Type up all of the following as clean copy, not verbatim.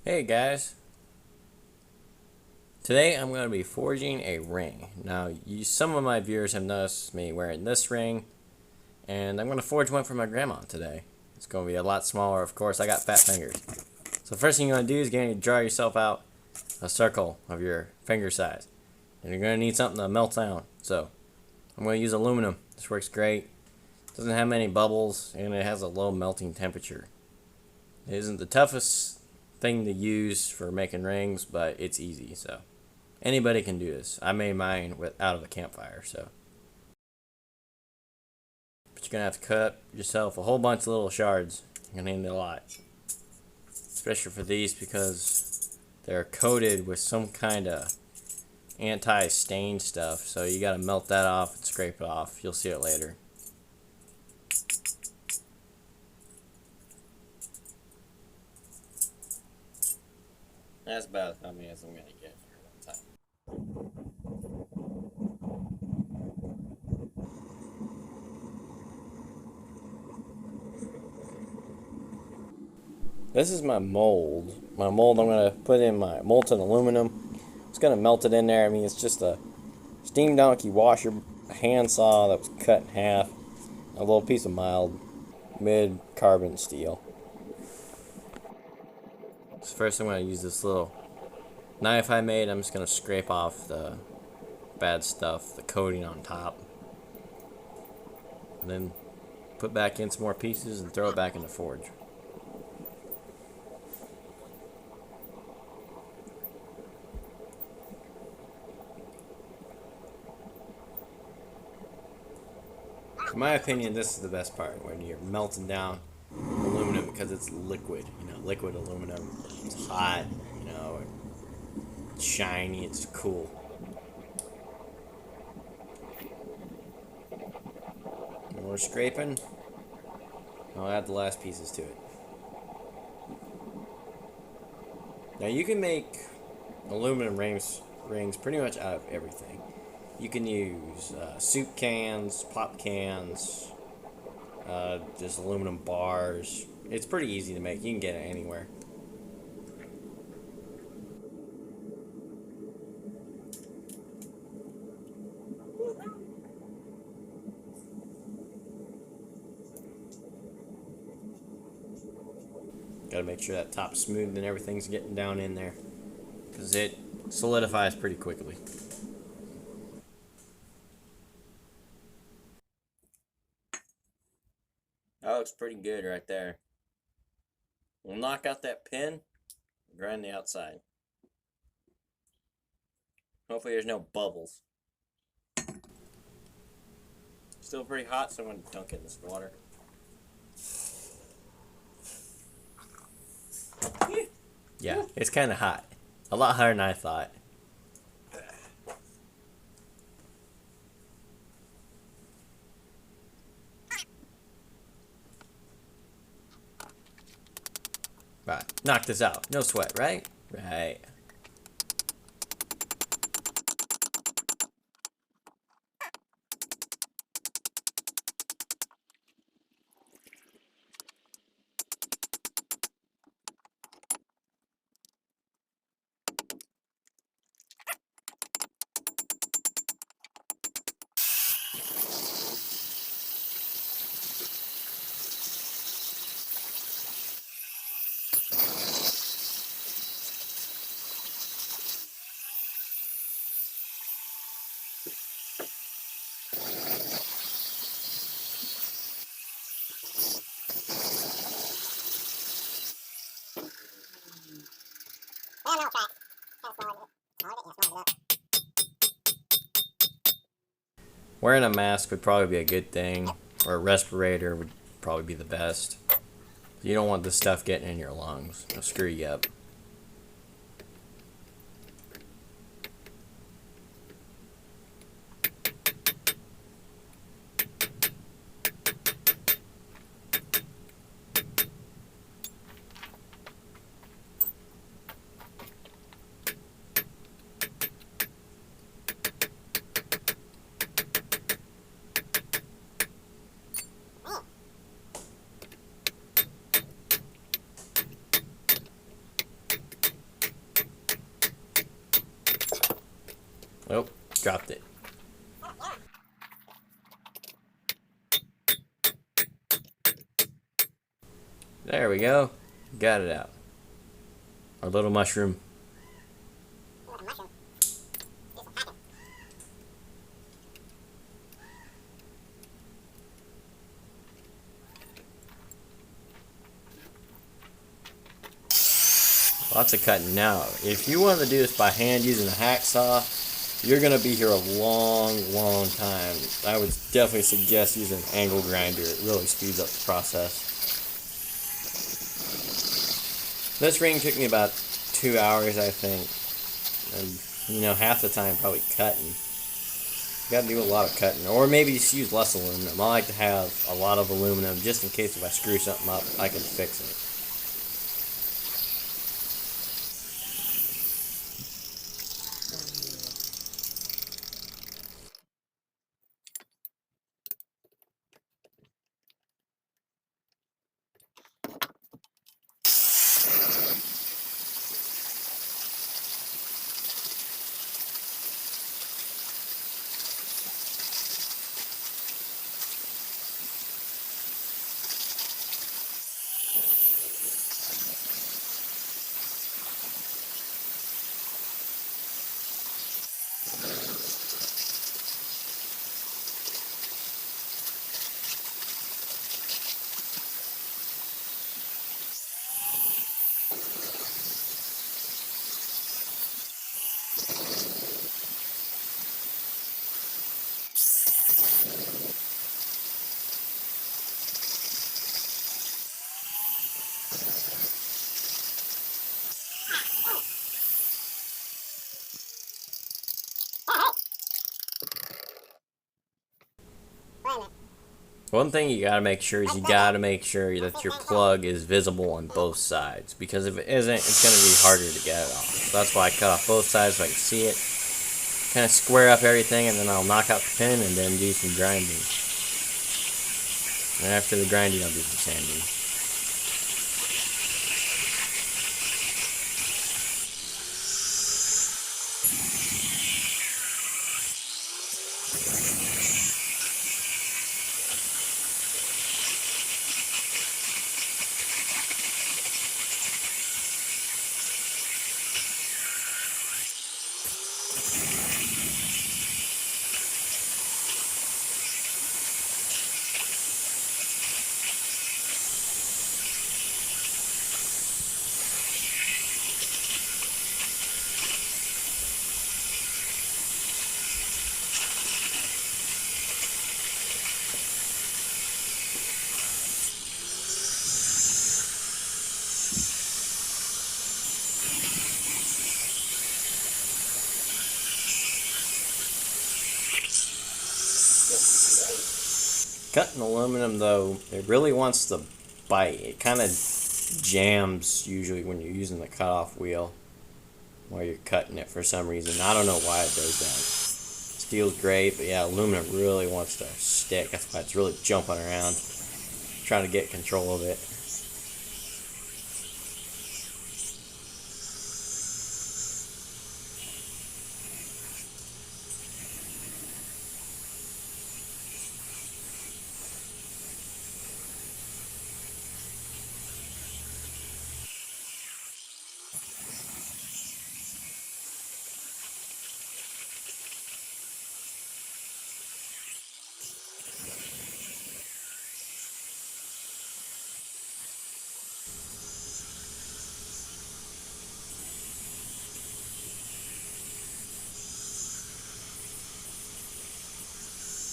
Hey guys, today I'm going to be forging a ring. Now, some of my viewers have noticed me wearing this ring, and I'm going to forge one for my grandma today. It's going to be a lot smaller, of course. I got fat fingers. So first thing you're going to do is going to draw yourself out a circle of your finger size. And you're going to need something to melt down. So I'm going to use aluminum. This works great. It doesn't have many bubbles, and it has a low melting temperature. It isn't the toughest thing to use for making rings, but it's easy, so anybody can do this. I made mine out of a campfire, so. But you're gonna have to cut yourself a whole bunch of little shards. You're gonna need a lot, especially for these because they're coated with some kind of anti-stain stuff. So you gotta melt that off and scrape it off. You'll see it later. That's about how many as I'm gonna get for one time. This is my mold. My mold I'm going to put in my molten aluminum. It's going to melt it in there. I mean, it's just a steam donkey washer hand saw that was cut in half. A little piece of mild mid carbon steel. So first I'm going to use this little knife I made. I'm just going to scrape off the bad stuff, the coating on top. And then put back in some more pieces and throw it back in the forge. In my opinion, this is the best part when you're melting down aluminum because it's liquid. Liquid aluminum. It's hot. It's shiny. It's cool. More scraping. I'll add the last pieces to it. Now you can make aluminum rings pretty much out of everything. You can use soup cans, pop cans, just aluminum bars. It's pretty easy to make. You can get it anywhere. Got to make sure that top's smooth and everything's getting down in there, because it solidifies pretty quickly. That looks pretty good right there. We'll knock out that pin, grind the outside. Hopefully there's no bubbles. Still pretty hot, so I'm going to dunk it in this water. Yeah, it's kind of hot. A lot hotter than I thought. Right, knock this out. No sweat, right? Right. Wearing a mask would probably be a good thing, or a respirator would probably be the best. You don't want this stuff getting in your lungs. It'll screw you up. Oh, dropped it. There we go. Got it out. Our little mushroom. Lots of cutting. Now, if you want to do this by hand using a hacksaw, you're going to be here a long, long time. I would definitely suggest using an angle grinder. It really speeds up the process. This ring took me about 2 hours, I think. And, you know, half the time probably cutting. You gotta do a lot of cutting. Or maybe just use less aluminum. I like to have a lot of aluminum just in case if I screw something up, I can fix it. One thing you gotta make sure is you gotta make sure that your plug is visible on both sides, because if it isn't, it's gonna be harder to get it off. So that's why I cut off both sides so I can see it. Kind of square up everything, and then I'll knock out the pin and then do some grinding. And after the grinding, I'll do some sanding. Cutting aluminum, though, it really wants to bite. It kind of jams usually when you're using the cutoff wheel while you're cutting it for some reason. I don't know why it does that. Steel's great, but yeah, aluminum really wants to stick. That's why it's really jumping around, trying to get control of it.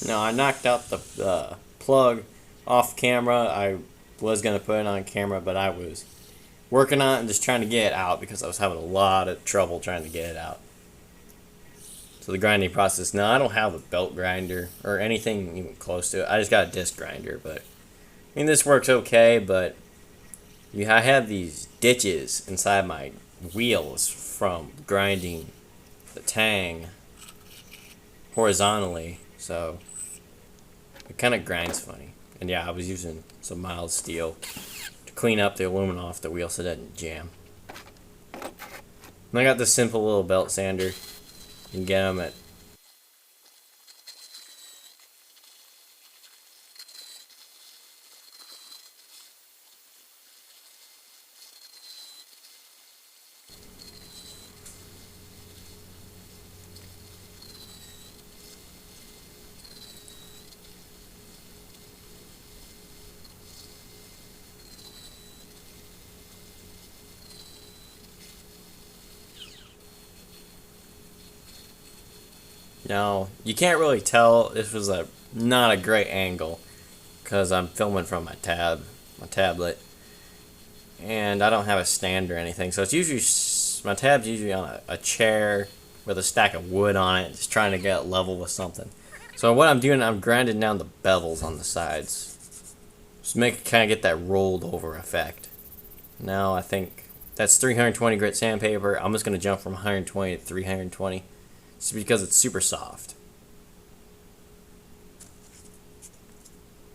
No, I knocked out the plug off camera. I was going to put it on camera, but I was working on it and just trying to get it out because I was having a lot of trouble trying to get it out. So the grinding process, now I don't have a belt grinder or anything even close to it. I just got a disc grinder, but I mean this works okay, but I have these ditches inside my wheels from grinding the tang horizontally, so it kind of grinds funny. And yeah, I was using some mild steel to clean up the aluminum off the wheel so it doesn't jam. And I got this simple little belt sander. You can get them at Now, you can't really tell this was not a great angle because I'm filming from my tablet, and I don't have a stand or anything. So it's usually my tab's usually on a chair with a stack of wood on it, just trying to get it level with something. So what I'm doing, I'm grinding down the bevels on the sides, just make it kind of get that rolled over effect. Now I think that's 320 grit sandpaper. I'm just gonna jump from 120 to 320, just because it's super soft.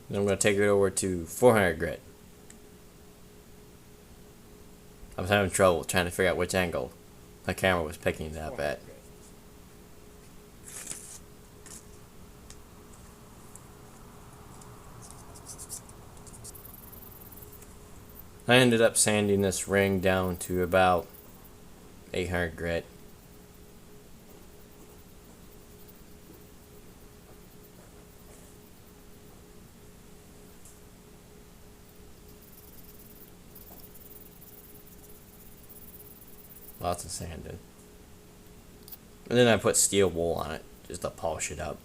Then I'm gonna take it over to 400 grit. I was having trouble trying to figure out which angle my camera was picking it up at. I ended up sanding this ring down to about 800 grit. Lots of sanding. And then I put steel wool on it just to polish it up.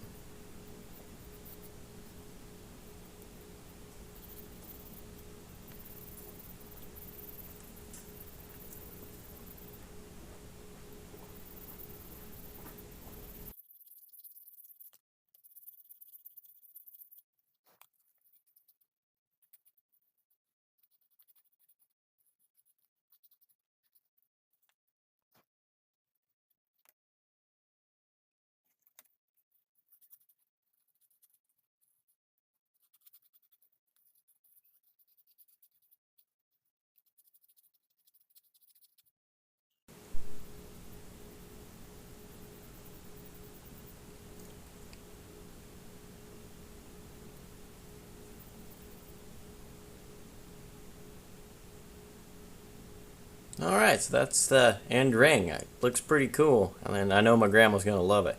Alright, so that's the end ring. It looks pretty cool, and I know my grandma's going to love it.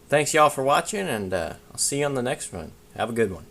Thanks y'all for watching, and I'll see you on the next one. Have a good one.